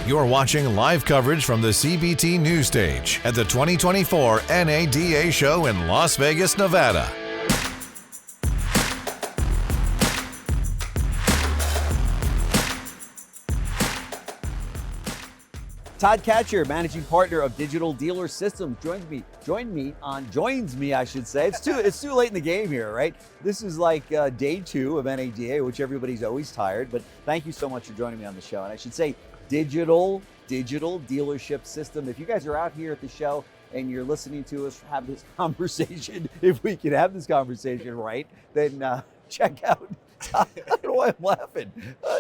You're watching live coverage from the CBT News Stage at the 2024 NADA Show in Las Vegas, Nevada. Todd Katcher, managing partner of Digital Dealer Systems, joins me. I should say. It's too late in the game here, right? This is like day 2 of NADA, which everybody's always tired. But thank you so much for joining me on the show. And I should say, Digital Dealership System. If you guys are out here at the show and you're listening to us have this conversation, if we can have this conversation right, then check out. I don't know why I'm laughing.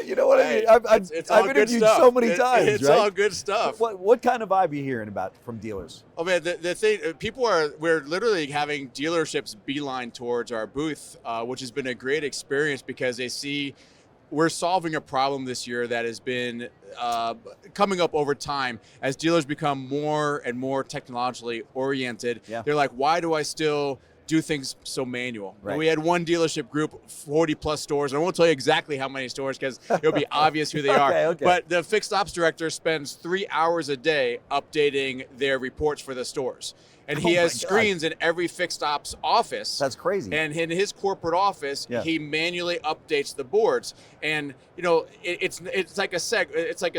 You know what I mean? I've interviewed so many times. It's right? all good stuff. What kind of vibe are you hearing about from dealers? Oh man, the thing, we're literally having dealerships beeline towards our booth, which has been a great experience because they see we're solving a problem this year that has been coming up over time as dealers become more and more technologically oriented. Yeah. They're like, why do I still do things so manual? Right. We had one dealership group, 40 plus stores, and I won't tell you exactly how many stores because it'll be obvious who they are. Okay. But the fixed ops director spends 3 hours a day updating their reports for the stores. And he has screens in every fixed ops office. That's crazy. And in his corporate office, he manually updates the boards. And you know, it's like a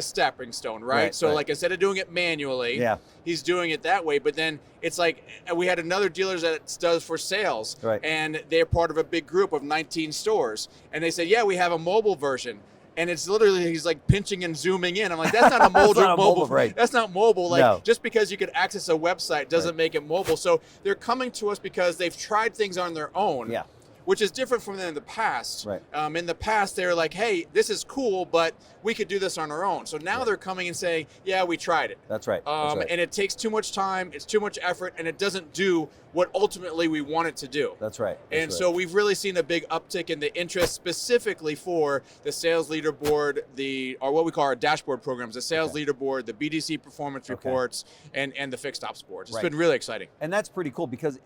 stepping stone, right? So like instead of doing it manually, he's doing it that way. But then it's like we had another dealer that does for sales, and they're part of a big group of 19 stores, and they say, yeah, we have a mobile version. And it's literally, he's like pinching and zooming in. I'm like, that's not a mobile. That's not mobile. Like, just because you could access a website doesn't make it mobile. So they're coming to us because they've tried things on their own. Which is different from in the past. In the past, they were like, hey, this is cool, but we could do this on our own. So now they're coming and saying, yeah, we tried it. That's right. And it takes too much time, it's too much effort, and it doesn't do what ultimately we want it to do. That's right. So we've really seen a big uptick in the interest specifically for the sales leaderboard, or what we call our dashboard programs, the sales leaderboard, the BDC performance reports, and the fixed ops boards. It's been really exciting. And that's pretty cool because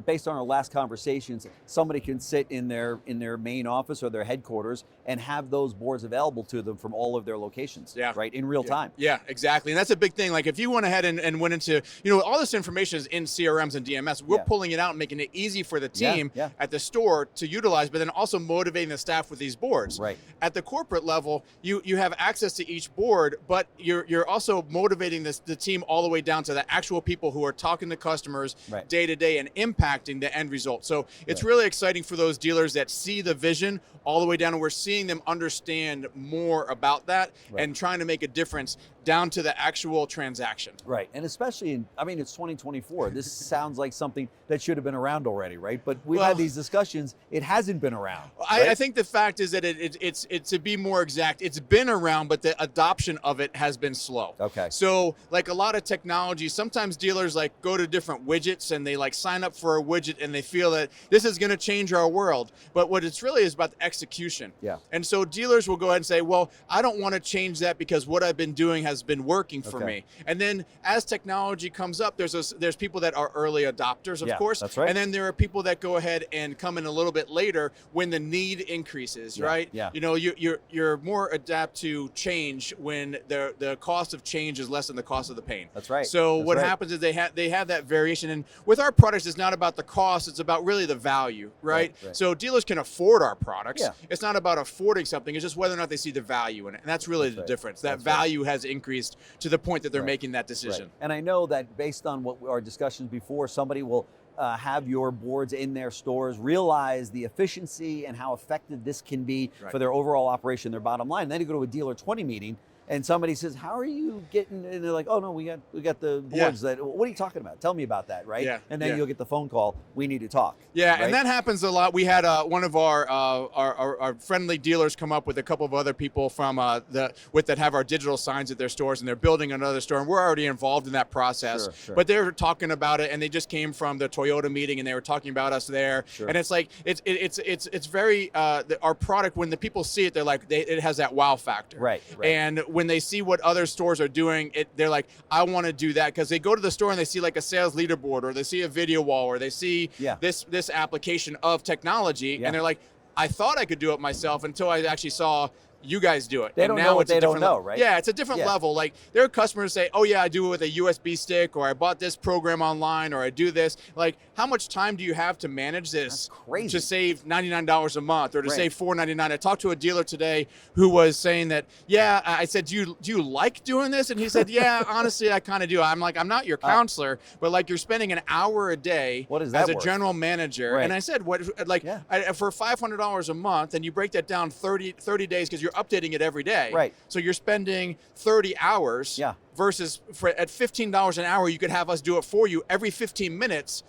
based on our last conversations, somebody can sit in their main office or their headquarters and have those boards available to them from all of their locations, right, in real time. Yeah, exactly. And that's a big thing. Like if you went ahead and went into, all this information is in CRMs and DMS. We're pulling it out and making it easy for the team at the store to utilize, but then also motivating the staff with these boards. At the corporate level, you have access to each board, but you're also motivating the team all the way down to the actual people who are talking to customers day to day and impacting the end result. So it's really exciting for those dealers that see the vision all the way down, and we're seeing them understand more about that and trying to make a difference down to the actual transaction. Right, and especially it's 2024. This sounds like something that should have been around already, right? But we've had these discussions. It hasn't been around. I think the fact is that it's to be more exact, it's been around, but the adoption of it has been slow. Okay. So like a lot of technology, sometimes dealers like go to different widgets and they like sign up for a widget and they feel that this is going to change our world. But what it's really is about the execution. And so dealers will go ahead and say, well, I don't want to change that because what I've been doing has been working for me. And then as technology comes up, there's people that are early adopters, of course. That's right. And then there are people that go ahead and come in a little bit later when the need increases, right? You're more adapt to change when the cost of change is less than the cost of the pain. That's right. So what happens is they have that variation, and with our products, it's not about the cost; it's about really the value, right? So dealers can afford our products. It's not about affording something; it's just whether or not they see the value in it, and that's really the difference. That value has increased to the point that they're making that decision. And I know that based on what our discussions before, somebody will have your boards in their stores, realize the efficiency and how effective this can be for their overall operation, their bottom line. And then you go to a dealer 20 meeting and somebody says, how are you getting, and they're like, oh no, we got the boards that, what are you talking about? Tell me about that, right? And then you'll get the phone call, we need to talk. And that happens a lot. We had one of our friendly dealers come up with a couple of other people from that have our digital signs at their stores, and they're building another store, and we're already involved in that process. But they were talking about it, and they just came from the Toyota meeting, and they were talking about us there. And it's like it's very our product, when the people see it, they're like it has that wow factor. And when they see what other stores are doing, they're like, I want to do that, because they go to the store and they see like a sales leaderboard, or they see a video wall, or they see this application of technology, and they're like, I thought I could do it myself until I actually saw you guys do it. They don't know what they don't know, right? Yeah, it's a different level. Like there are customers say, oh yeah, I do it with a USB stick, or I bought this program online, or I do this. Like, how much time do you have to manage this? That's crazy. To save $99 a month, or to save $4.99. I talked to a dealer today who was saying that, yeah, I said, do you like doing this? And he said, yeah, honestly, I kind of do. I'm like, I'm not your counselor, but like you're spending an hour a day what is that as worth? a general manager. And I said, what, like for $500 a month, and you break that down 30 days, because you're updating it every day. Right. So you're spending 30 hours versus at $15 an hour, you could have us do it for you every 15 minutes.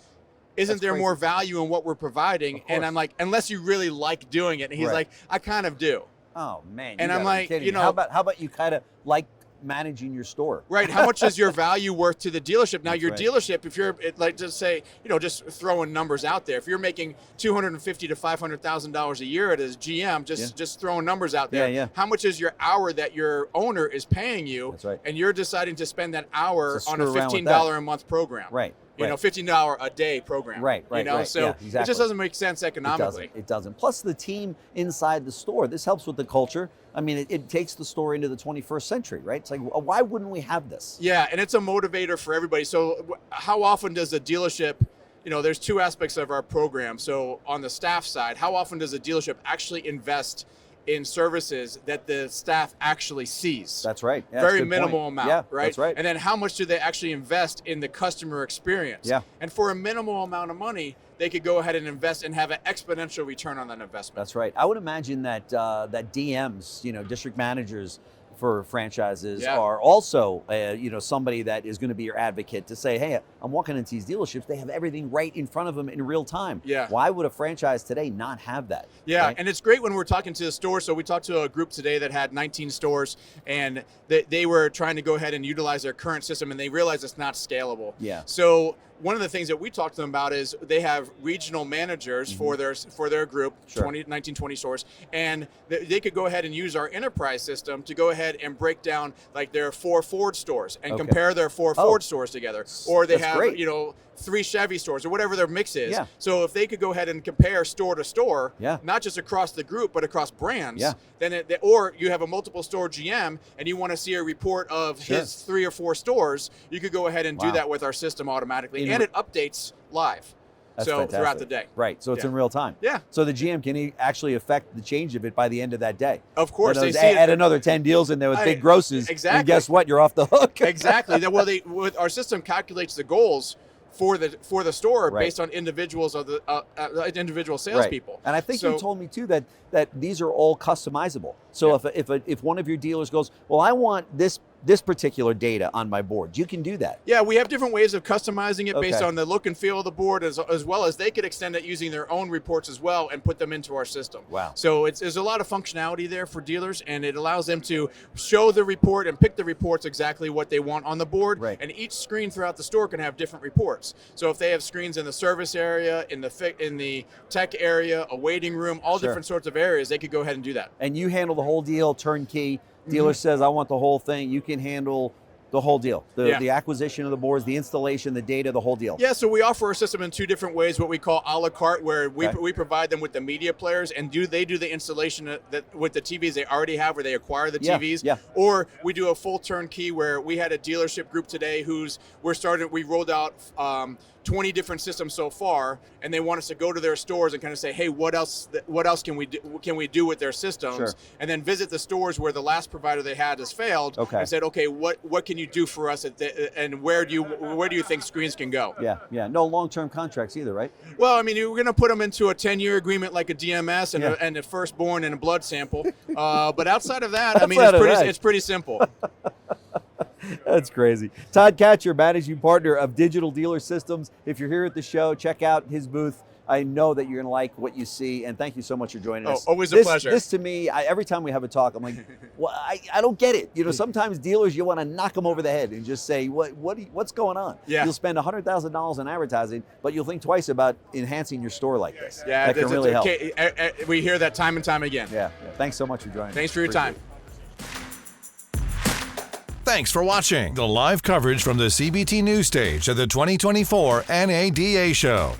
Isn't there more value in what we're providing? And I'm like, unless you really like doing it. And he's like, I kind of do. Oh man. And I'm like, you know, how about you kind of like managing your store? Right. How much is your value worth to the dealership? Now, your dealership, if you're like, just say, you know, just throwing numbers out there, if you're making $250,000 to $500,000 a year as GM, just throwing numbers out there. How much is your hour that your owner is paying you? That's right. And you're deciding to spend that hour on a $15 a month program. Right. You know, $15 a day program. Right. You know, so it just doesn't make sense economically. It doesn't. Plus the team inside the store. This helps with the culture. I mean, it takes the store into the 21st century, right? It's like, why wouldn't we have this? Yeah, and it's a motivator for everybody. So how often does a dealership, you know, there's two aspects of our program. So on the staff side, how often does a dealership actually invest in services that the staff actually sees? That's right. Yeah, very minimal amount, right? That's right. And then how much do they actually invest in the customer experience? Yeah. And for a minimal amount of money, they could go ahead and invest and have an exponential return on that investment. That's right. I would imagine that that DMs, you know, district managers for franchises are also, you know, somebody that is going to be your advocate to say, hey, I'm walking into these dealerships. They have everything right in front of them in real time. Yeah. Why would a franchise today not have that? Yeah, right? And it's great when we're talking to the stores. So we talked to a group today that had 19 stores, and they were trying to go ahead and utilize their current system, and they realized it's not scalable. Yeah. So one of the things that we talked to them about is they have regional managers for their group, 19, 20 stores, and they could go ahead and use our enterprise system to go ahead and break down like their 4 Ford stores and compare their 4 Ford stores together. Or they have, you know, 3 Chevy stores or whatever their mix is. Yeah. So if they could go ahead and compare store to store, not just across the group, but across brands, then or you have a multiple store GM and you want to see a report of his 3 or 4 stores, you could go ahead and do that with our system automatically. And it updates live. That's so fantastic. throughout the day. Right. So it's in real time. Yeah. So the GM can actually affect the change of it by the end of that day. Of course. They add another 10 deals in there with big grosses. Exactly. And guess what? You're off the hook. Exactly. Well, with our system calculates the goals for the store based on individuals of the individual salespeople. Right. And I think you told me too that these are all customizable. So if one of your dealers goes, well, I want this particular data on my board, you can do that. Yeah, we have different ways of customizing it based on the look and feel of the board, as well as they could extend it using their own reports as well and put them into our system. Wow. So there's a lot of functionality there for dealers, and it allows them to show the report and pick the reports exactly what they want on the board. Right. And each screen throughout the store can have different reports. So if they have screens in the service area, in the tech area, a waiting room, all different sorts of areas, they could go ahead and do that. And you handle the whole deal, turnkey. Dealer says, I want the whole thing. You can handle the whole deal. The acquisition of the boards, the installation, the data, the whole deal. Yeah, so we offer our system in 2 different ways, what we call a la carte, where we provide them with the media players and they do the installation with the TVs they already have, where they acquire the TVs. Yeah. Or we do a full turnkey, where we had a dealership group today we rolled out 20 different systems so far, and they want us to go to their stores and kind of say, hey, what else can we do with their systems? And then visit the stores where the last provider they had has failed, and said, okay, what can you do for us and where do you think screens can go? Yeah. No long-term contracts either, right? Well, I mean, we're going to put them into a 10-year agreement like a DMS and a firstborn and a blood sample. But outside of that, I mean, it's pretty simple. That's crazy. Todd Katcher, managing partner of Digital Dealer Systems. If you're here at the show, check out his booth. I know that you're going to like what you see, and thank you so much for joining us. Always a pleasure. This to me, every time we have a talk, I'm like, well, I don't get it. You know, sometimes dealers, you want to knock them over the head and just say, what's going on? Yeah. You'll spend $100,000 on advertising, but you'll think twice about enhancing your store like this. Yeah, that can really help. We hear that time and time again. Yeah. Thanks so much for joining us. Thanks for your time. Thanks for watching the live coverage from the CBT News Stage at the 2024 NADA Show.